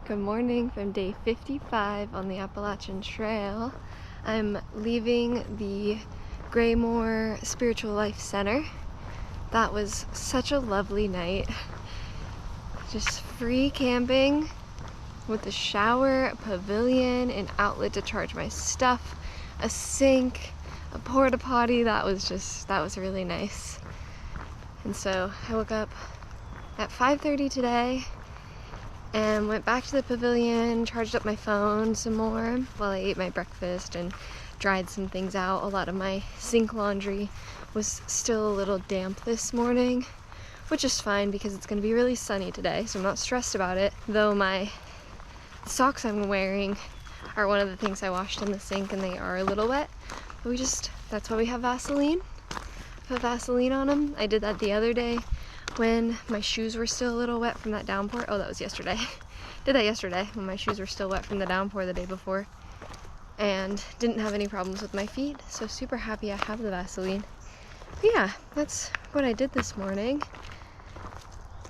Good morning from day 55 on the Appalachian Trail. I'm leaving the Graymore Spiritual Life Center. That was such a lovely night. Just free camping with a shower, a pavilion, an outlet to charge my stuff, a sink, a porta potty. That was really nice. And so I woke up at 5:30 today and went back to the pavilion, charged up my phone some more while I ate my breakfast and dried some things out. A lot of my sink laundry was still a little damp this morning, which is fine because it's going to be really sunny today, so I'm not stressed about it. Though my socks I'm wearing are one of the things I washed in the sink and they are a little wet. But that's why we have Vaseline. Put Vaseline on them. I did that the other day when my shoes were still a little wet from that downpour. Oh, that was yesterday. Did that yesterday when my shoes were still wet from the downpour the day before. And didn't have any problems with my feet. So super happy I have the Vaseline. But yeah, that's what I did this morning.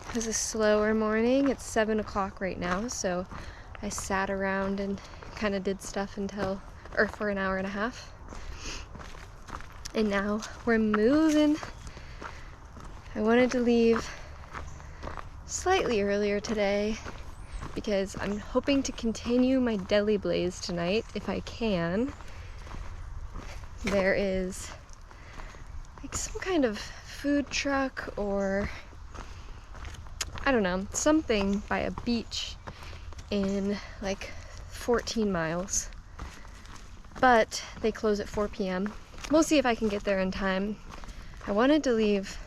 It was a slower morning. It's 7 o'clock right now. So I sat around and kind of did stuff for an hour and a half. And now we're moving. I wanted to leave slightly earlier today because I'm hoping to continue my deli blaze tonight if I can. There is like some kind of food truck or I don't know, something by a beach in like 14 miles. But they close at 4 p.m. We'll see if I can get there in time. I wanted to leave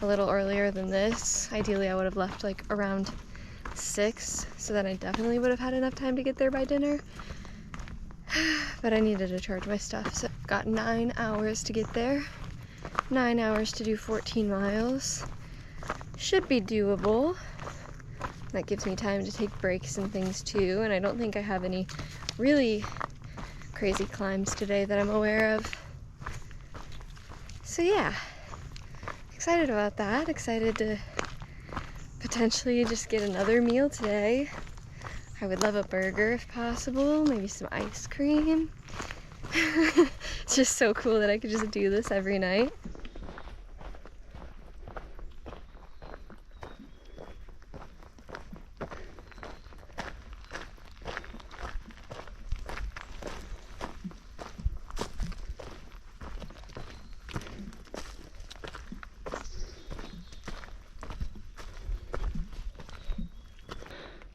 a little earlier than this. Ideally, I would have left like around 6, so that I definitely would have had enough time to get there by dinner. But I needed to charge my stuff, so I've got 9 hours to get there. 9 hours to do 14 miles. Should be doable. That gives me time to take breaks and things too, and I don't think I have any really crazy climbs today that I'm aware of. So yeah. Excited about that. Excited to potentially just get another meal today. I would love a burger if possible, maybe some ice cream. It's just so cool that I could just do this every night.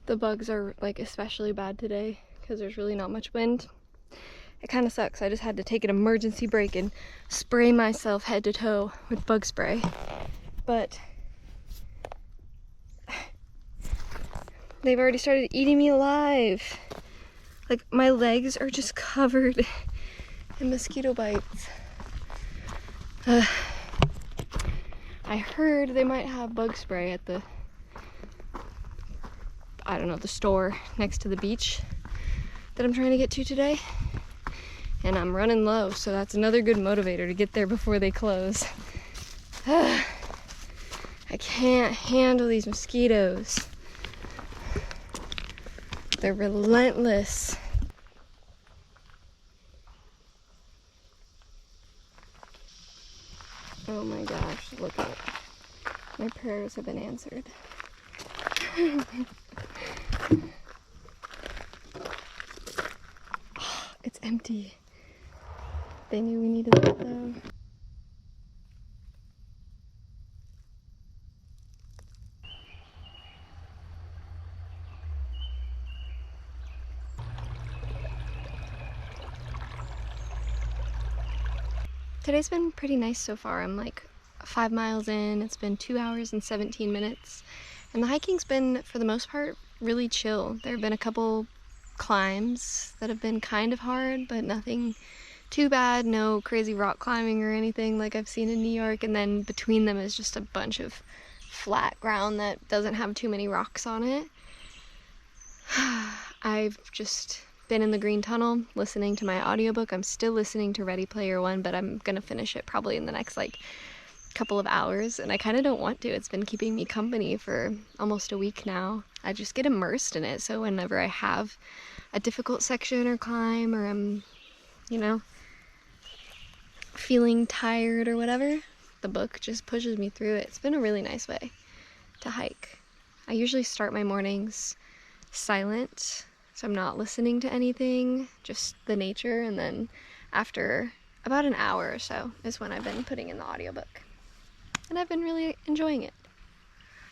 The bugs are like especially bad today because there's really not much wind. It kind of sucks. I just had to take an emergency break and spray myself head to toe with bug spray. But they've already started eating me alive. Like my legs are just covered in mosquito bites. I heard they might have bug spray at the store next to the beach that I'm trying to get to today. And I'm running low, so that's another good motivator to get there before they close. I can't handle these mosquitoes. They're relentless. Oh my gosh, look at it. My prayers have been answered. It's empty. They knew we needed that though. Today's been pretty nice so far. I'm like 5 miles in. It's been 2 hours and 17 minutes. And the hiking's been, for the most part, really chill. There have been a couple climbs that have been kind of hard, but nothing too bad. No crazy rock climbing or anything like I've seen in New York. And then between them is just a bunch of flat ground that doesn't have too many rocks on it. I've just been in the green tunnel listening to my audiobook. I'm still listening to Ready Player One, but I'm gonna finish it probably in the next like couple of hours, and I kind of don't want to. It's been keeping me company for almost a week now. I just get immersed in it, so whenever I have a difficult section or climb, or I'm, you know, feeling tired or whatever, the book just pushes me through it. It's been a really nice way to hike. I usually start my mornings silent, so I'm not listening to anything, just the nature, and then after about an hour or so is when I've been putting in the audiobook. And I've been really enjoying it.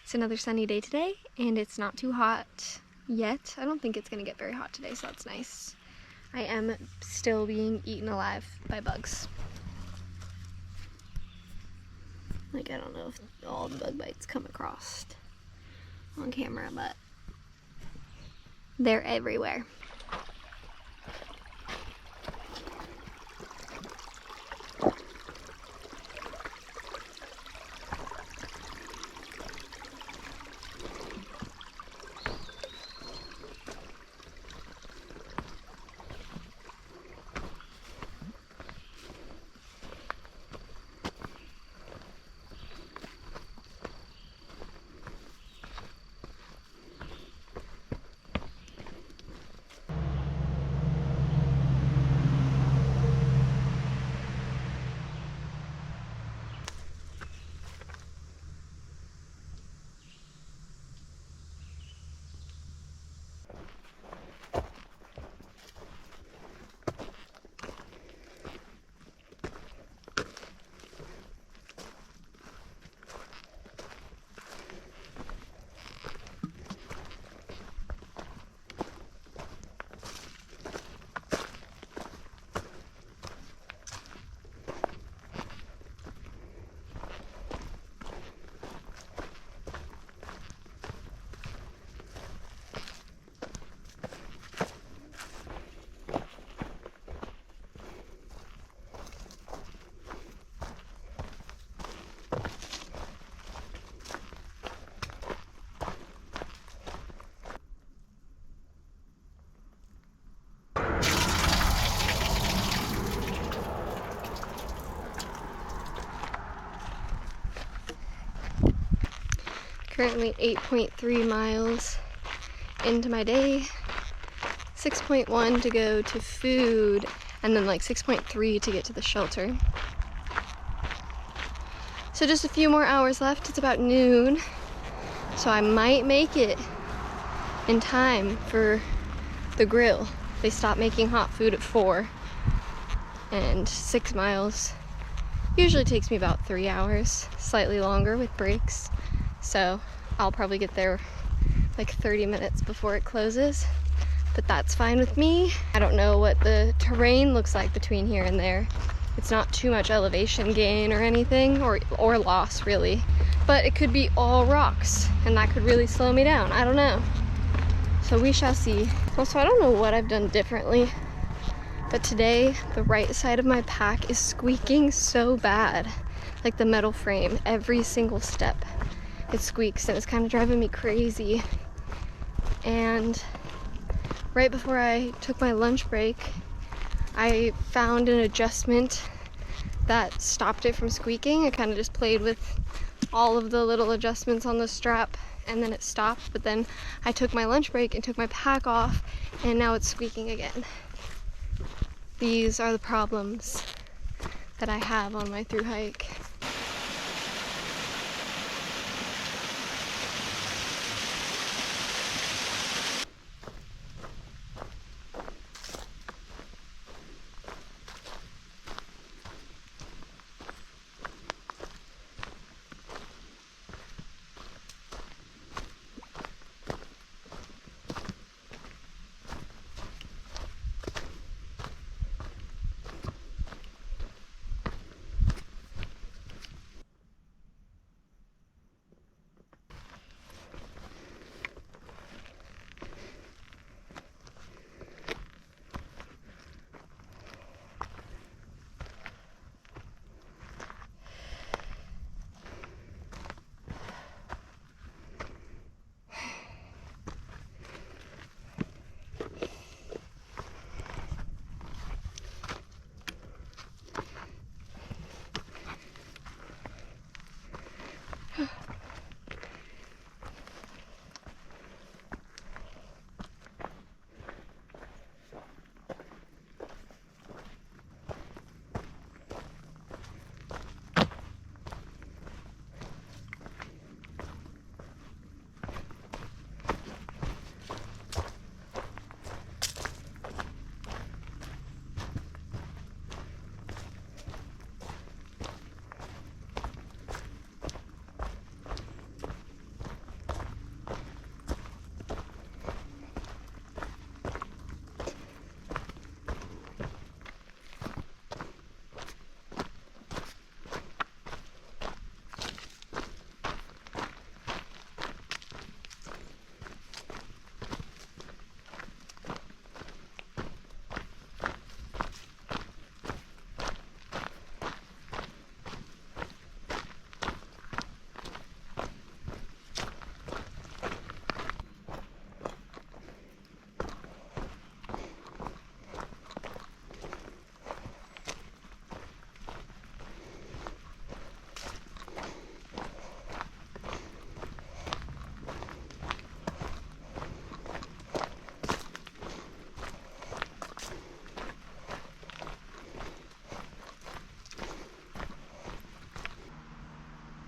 It's another sunny day today, and it's not too hot yet. I don't think it's gonna get very hot today, so that's nice. I am still being eaten alive by bugs. Like, I don't know if all the bug bites come across on camera, but they're everywhere. Currently 8.3 miles into my day, 6.1 to go to food, and then like 6.3 to get to the shelter. So just a few more hours left. It's about noon, so I might make it in time for the grill. They stop making hot food at 4, and 6 miles usually takes me about 3 hours, slightly longer with breaks. So I'll probably get there like 30 minutes before it closes, but that's fine with me. I don't know what the terrain looks like between here and there. It's not too much elevation gain or anything, or loss really, but it could be all rocks, and that could really slow me down. I don't know. So we shall see. Also, I don't know what I've done differently, but today the right side of my pack is squeaking so bad. Like the metal frame, every single step it squeaks, and it's kind of driving me crazy. And right before I took my lunch break, I found an adjustment that stopped it from squeaking. I kind of just played with all of the little adjustments on the strap, and then it stopped. But then I took my lunch break and took my pack off, and now it's squeaking again. These are the problems that I have on my thru hike.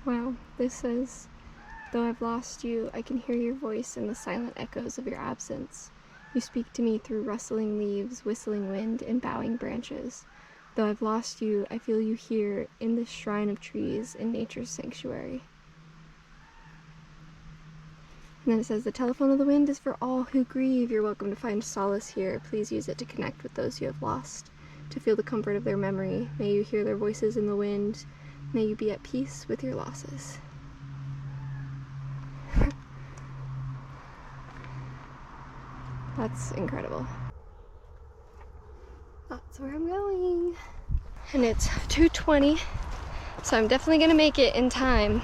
Wow, this says, though I've lost you, I can hear your voice in the silent echoes of your absence. You speak to me through rustling leaves, whistling wind, and bowing branches. Though I've lost you, I feel you here in this shrine of trees in nature's sanctuary. And then it says, the telephone of the wind is for all who grieve. You're welcome to find solace here. Please use it to connect with those you have lost, to feel the comfort of their memory. May you hear their voices in the wind. May you be at peace with your losses. That's incredible. That's where I'm going. And it's 2:20, so I'm definitely gonna make it in time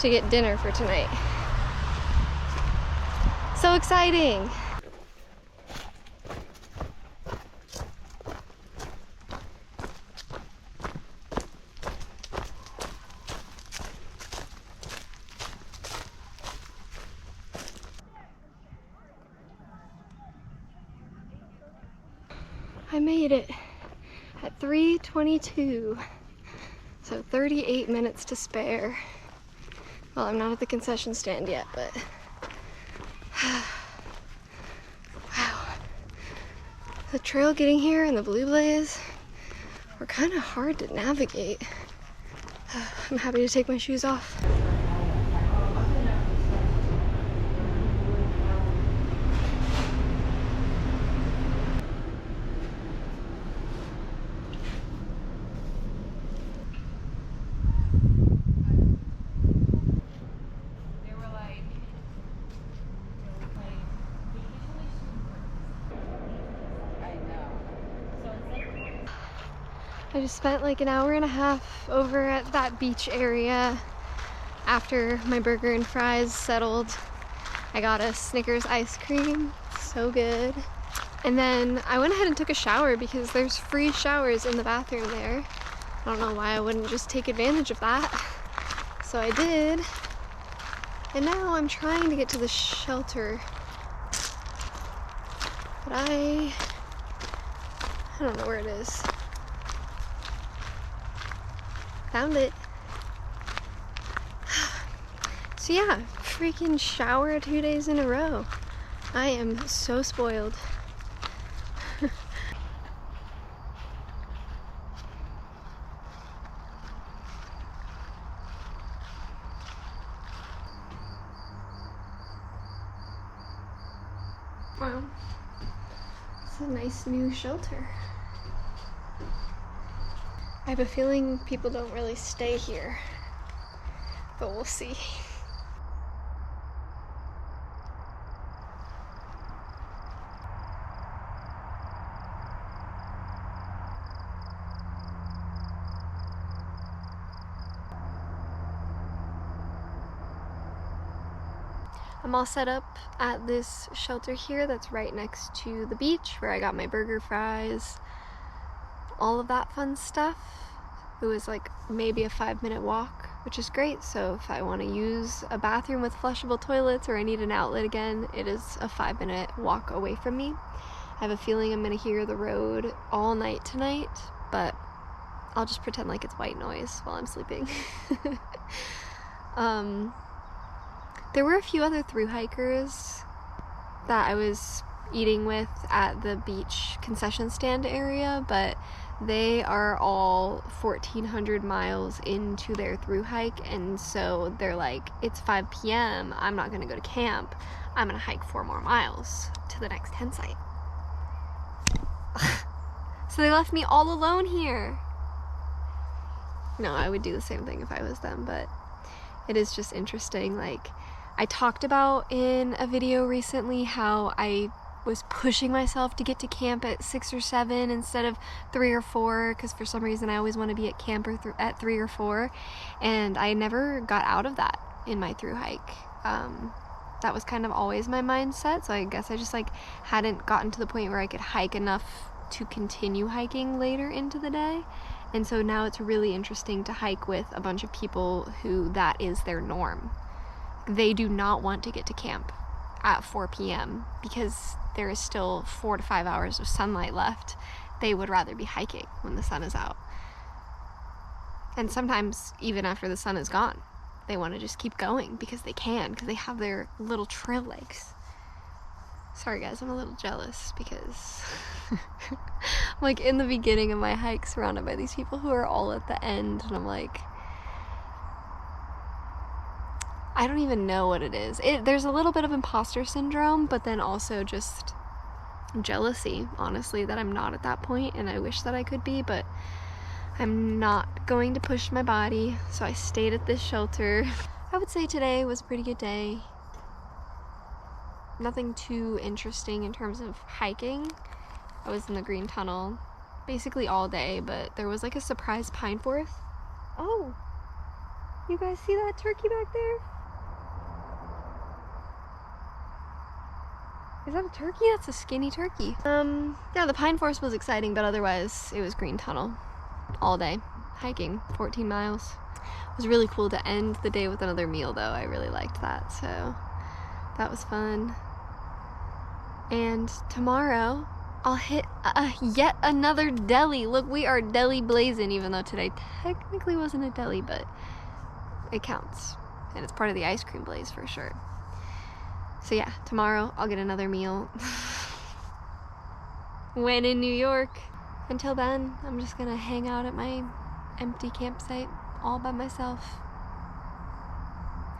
to get dinner for tonight. So exciting! I made it at 3:22, so 38 minutes to spare. Well, I'm not at the concession stand yet, but wow. The trail getting here and the blue blaze were kind of hard to navigate. I'm happy to take my shoes off. I just spent like an hour and a half over at that beach area after my burger and fries settled. I got a Snickers ice cream, so good. And then I went ahead and took a shower because there's free showers in the bathroom there. I don't know why I wouldn't just take advantage of that. So I did. And now I'm trying to get to the shelter. But I don't know where it is. Found it. So yeah, freaking shower 2 days in a row. I am so spoiled. Wow, it's a nice new shelter. I have a feeling people don't really stay here, but we'll see. I'm all set up at this shelter here that's right next to the beach where I got my burger, fries, all of that fun stuff. It was like maybe a 5-minute walk, which is great. So if I want to use a bathroom with flushable toilets or I need an outlet again, it is a 5-minute walk away from me. I have a feeling I'm going to hear the road all night tonight, but I'll just pretend like it's white noise while I'm sleeping. There were a few other thru hikers that I was eating with at the beach concession stand area, but they are all 1,400 miles into their thru hike, and so they're like, it's 5 p.m. I'm not gonna go to camp. I'm gonna hike 4 more miles to the next tent site. So they left me all alone here. No, I would do the same thing if I was them, but it is just interesting. Like, I talked about in a video recently how I was pushing myself to get to camp at 6 or 7 instead of 3 or 4, because for some reason I always want to be at camp at 3 or 4, and I never got out of that in my thru hike. That was kind of always my mindset, so I guess I just like hadn't gotten to the point where I could hike enough to continue hiking later into the day. And so now it's really interesting to hike with a bunch of people who that is their norm. They do not want to get to camp at 4 p.m. because there is still 4 to 5 hours of sunlight left. They would rather be hiking when the sun is out. And sometimes even after the sun is gone, they want to just keep going because they can, because they have their little trail legs. Sorry guys, I'm a little jealous because I'm like in the beginning of my hike surrounded by these people who are all at the end, and I'm like, I don't even know what it is. There's a little bit of imposter syndrome, but then also just jealousy, honestly, that I'm not at that point, and I wish that I could be, but I'm not going to push my body, so I stayed at this shelter. I would say today was a pretty good day. Nothing too interesting in terms of hiking. I was in the Green Tunnel basically all day, but there was like a surprise pine forest. Oh, you guys see that turkey back there? Is that a turkey? That's a skinny turkey. Yeah, the pine forest was exciting, but otherwise it was Green Tunnel all day, hiking 14 miles. It was really cool to end the day with another meal though. I really liked that, so that was fun. And tomorrow I'll hit yet another deli. Look, we are deli blazing, even though today technically wasn't a deli, but it counts. And it's part of the ice cream blaze for sure. So yeah, tomorrow I'll get another meal. When in New York. Until then, I'm just gonna hang out at my empty campsite all by myself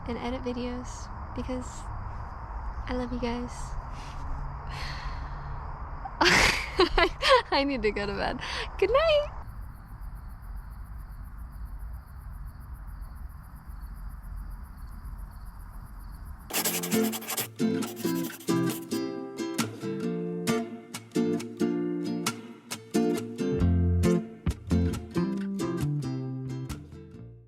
and edit videos because I love you guys. I need to go to bed. Good night!